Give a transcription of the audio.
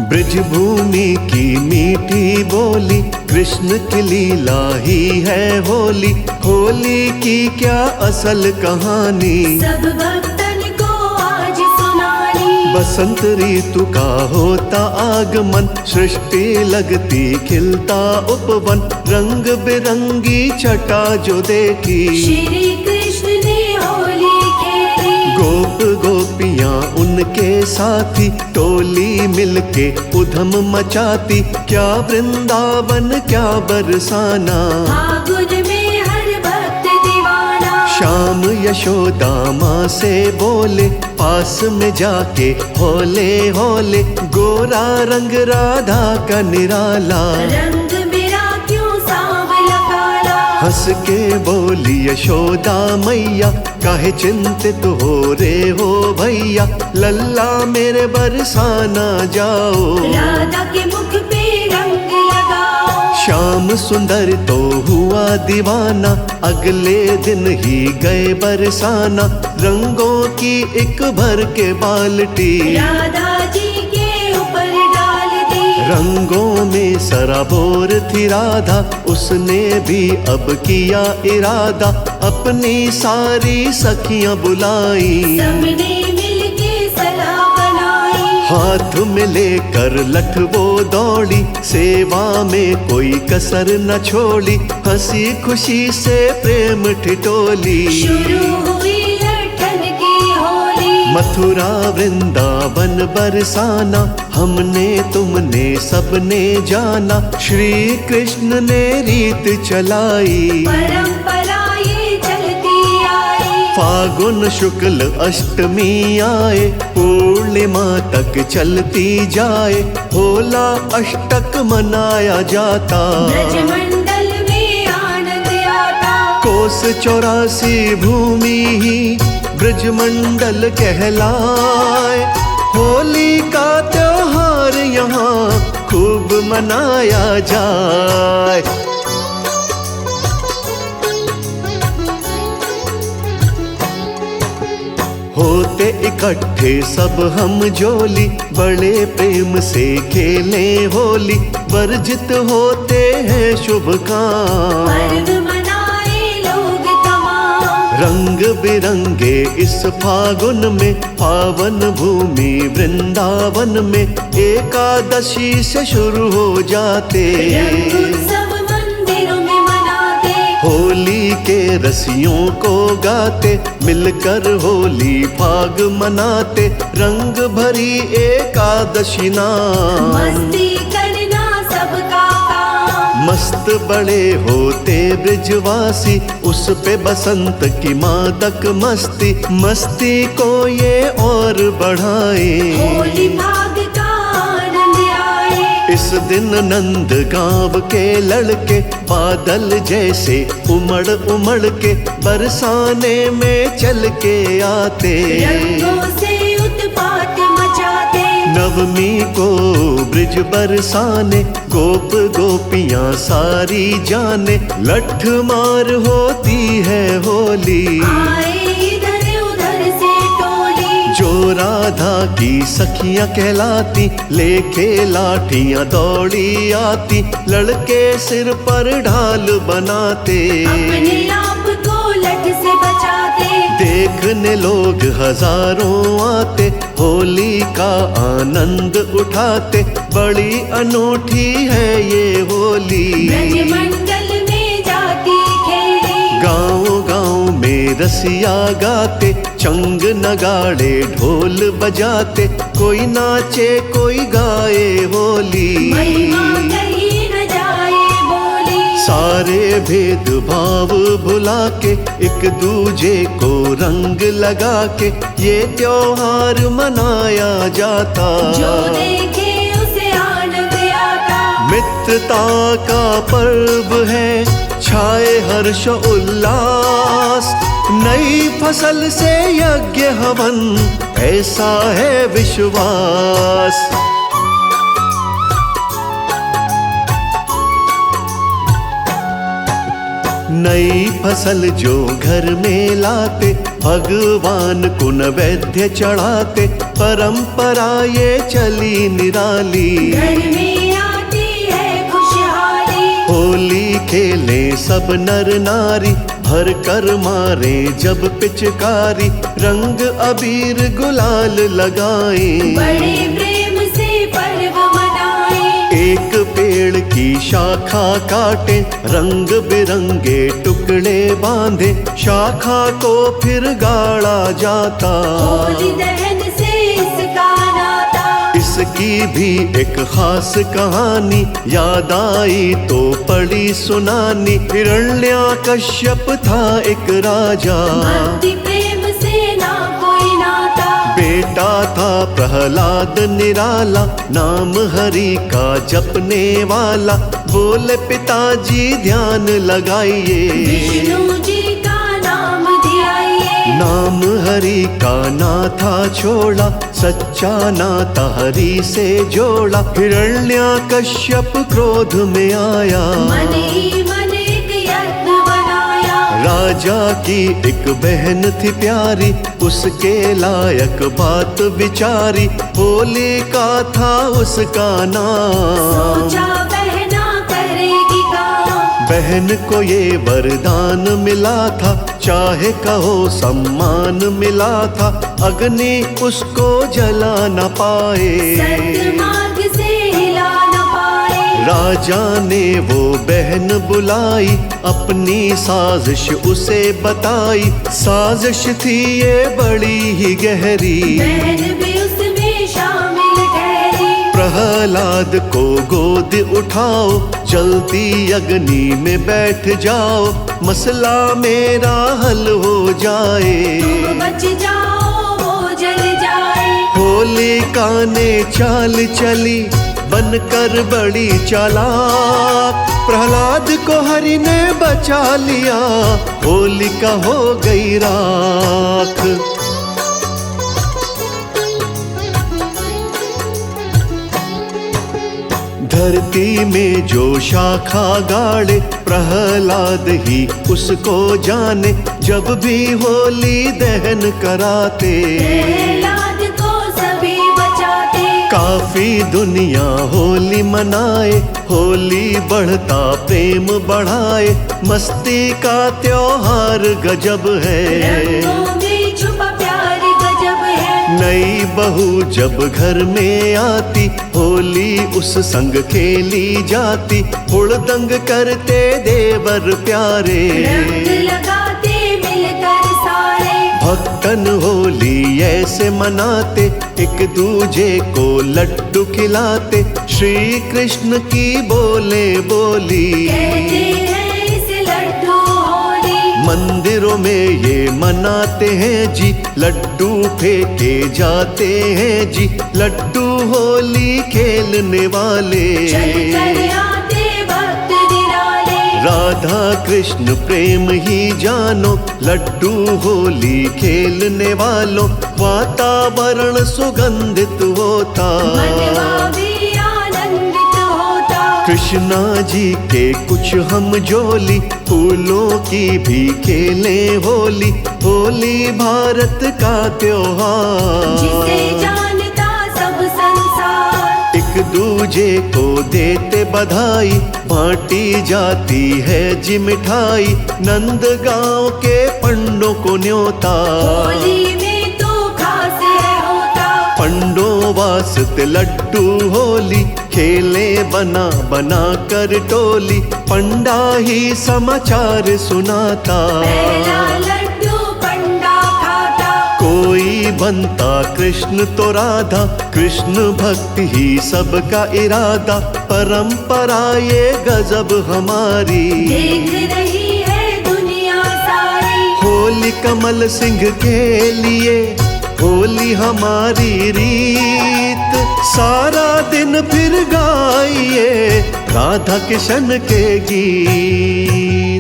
ब्रज भूमि की मीठी बोली, कृष्ण की लीला ही है होली। होली की क्या असल कहानी, सब भक्तन को आज सुनानी। बसंत ऋतु का होता आगमन, सृष्टि लगती खिलता उपवन। रंग बिरंगी छटा जो देखी, श्री कृष्ण ने होली खेली। गोप गोपियाँ उनके साथी, टोली मिलके उधम मचाती। क्या वृंदावन क्या बरसाना, फागुन में हर भक्त दीवाना। श्याम यशोदा माँ से बोले, पास में जाके होले होले। गोरा रंग राधा का निराला, रंग मेरा क्यों सांवला काला। हंस के बोली यशोदा मैया, काहे चिंतित हो रे हो भैया। लल्ला मेरे बरसाना जाओ, राधा के मुख पे रंग लगाओ। श्याम सुंदर तो हुआ दीवाना, अगले दिन ही गए बरसाना। रंगों की एक भर के बाल्टी, राधा जी के ऊपर डाल दी। रंगों में सराबोर थी राधा, उसने भी अब किया इरादा। अपनी सारी सखियां बुलाई, सबने मिलके सलाह बनाई। हाथ में लेकर लठ वो दौड़ी, सेवा में कोई कसर न छोड़ी। हंसी खुशी से प्रेम ठिठोली, शुरू हुई लठन की होली। मथुरा वृंदावन बरसाना, हमने तुमने सबने जाना। श्री कृष्ण ने रीत चलाई, परंपरा ये चलती आई। फागुन शुक्ल अष्टमी आए, पूर्णिमा तक चलती जाए। होला अष्टक मनाया जाता, ब्रजमंडल में आनंद आता। कोस 84 भूमि ही ब्रजमंडल कहलाए। होली का त्योहार यहाँ खूब मनाया जाए। होते इकट्ठे सब हम जोली, बड़े प्रेम से खेले होली। वर्जित होते हैं शुभ काम, पर्व मनाए लोग तमाम। रंग बिरंगे इस फागुन में, पावन भूमि वृंदावन में। एकादशी से शुरू हो जाते, रंग उत्सव मंदिरों में मनाते। होली के रसियों को गाते, मिलकर होली फाग मनाते। रंग भरी एकादशी नाम, मस्ती करना सबका काम। मस्त बड़े होते ब्रिजवासी, उस पे बसंत की मादक मस्ती। मस्ती को ये और बढ़ाए, होली भाग का आनंद आए। इस दिन नंद गांव के लड़के, बादल जैसे उमड़ उमड़ के बरसाने में चल के आते। रंगों से उत्पात मचाते। नवमी को ब्रिज बरसाने, गोप गोपियाँ सारी जाने। लठ मार होती है होली, आए इधर उधर से टोली। जो राधा की सखियाँ कहलाती, लेके लाठियाँ दौड़ी आती। लड़के सिर पर ढाल बनाते, अपने आप को लठ से बचाते। देखने लोग हजारों आते, होली का आनंद उठाते। बड़ी अनूठी है ये होली, ब्रजमंडल में जाती खेली। गाँव गाँव में रसिया गाते, चंग नगाड़े ढोल बजाते। कोई नाचे कोई गाए होली, महिमा कहीं न जाए बोली। सारे भेद भाव भुला के, एक दूजे को रंग लगा के। ये त्योहार मनाया जाता, जो देखे उसे आनंद आता। मित्रता का पर्व है, छाए हर्ष उल्लास। नई फसल से यज्ञ हवन, ऐसा है विश्वास। नई फसल जो घर में लाते, भगवान को नैवेद्य चढ़ाते, परंपरा ये चली निराली। घर में आती है खुशहाली, होली खेले सब नर नारी, भर कर मारे जब पिचकारी, रंग अबीर गुलाल लगाए, बड़े प्रेम से पर्व मनाए। एक पेड़ की शाखा काटे, रंग बिरंगे टुकड़े बांधे, शाखा को फिर गाड़ा जाता, होली दहन से इसका नाता। इसकी भी एक खास कहानी, याद आई तो पड़ी सुनानी। हिरण्याकश्यप था एक राजा, भक्ति प्रेम से ना कोई नाता। बेटा था प्रहलाद निराला, नाम हरि का जपने वाला, बोले पिताजी ध्यान लगाइए, विष्णु जी का नाम ध्याइए। नाम हरि का नाथा छोड़ा, सच्चा नाता हरि से जोड़ा। हिरण्याकश्यप क्रोध में आया, मन ही मन एक यज्ञ बनाया। राजा की एक बहन थी प्यारी, उसके लायक बात विचारी, होलिका था उसका नाम। सोचा बहना करेगी काम, बहन को ये वरदान मिला था, चाहे कहो सम्मान मिला था, अग्नि उसको जला न पाए, सत्य मार्ग से हिला न पाए। राजा ने वो बहन बुलाई, अपनी साजिश उसे बताई, साजिश थी ये बड़ी ही गहरी, बहन भी उसमें शामिल ठहरी। प्रहलाद को गोद उठाओ, जलती अग्नि में बैठ जाओ, मसला मेरा हल हो जाए, तुम बच जाओ वो जल जाए। होलिका ने चाल चली, बनकर बड़ी चालाक, प्रहलाद को हरि ने बचा लिया, होलिका हो गई राख। धरती में जो शाखा गाड़े, प्रहलाद ही उसको जाने, जब भी होली दहन कराते, प्रहलाद को सभी बचाते। काफी दुनिया होली मनाए, होली बढ़ता प्रेम बढ़ाए, मस्ती का त्योहार गजब है, रंगों में छुपा प्यार गजब है। नई बहू जब घर में आती, होली उस संग खेली जाती, हुड़दंग करते देवर प्यारे, रंग लगाते मिलकर सारे। भक्तन होली ऐसे मनाते, एक दूजे को लड्डू खिलाते, श्री कृष्ण की बोले बोली, कहते हैं इसे लड्डू होली। मंदिरों में ये मनाते हैं जी, लड्डू फेंके जाते हैं जी, लड्डू होली खेलने वाले, चल कर आते भक्त निराले। राधा कृष्ण प्रेम ही जानो, लड्डू होली खेलने वालों, वातावरण सुगंधित होता, मनवा भी आनंदित होता। कृष्णा जी के कुछ हम जोली, फूलों की भी खेले होली, होली भारत का त्योहार, जिसे जानता सब संसार। एक दूजे को देते बधाई, बांटी जाती है जी मिठाई, नंद गांव के पंडों को न्योता, होली में तो खास है होता। पंडों वास्ते लड्डू होली, खेले बना बना कर टोली, पंडा ही समाचार सुनाता, पहला लड्डू पंडा खाता। कोई बनता कृष्ण तो राधा, कृष्ण भक्ति ही सबका इरादा, परंपरा ये गजब हमारी, देख रही है दुनिया सारी। होली कमल सिंह के लिए, होली हमारी रीत, सारा दिन फिर गाइए राधा किशन के गीत।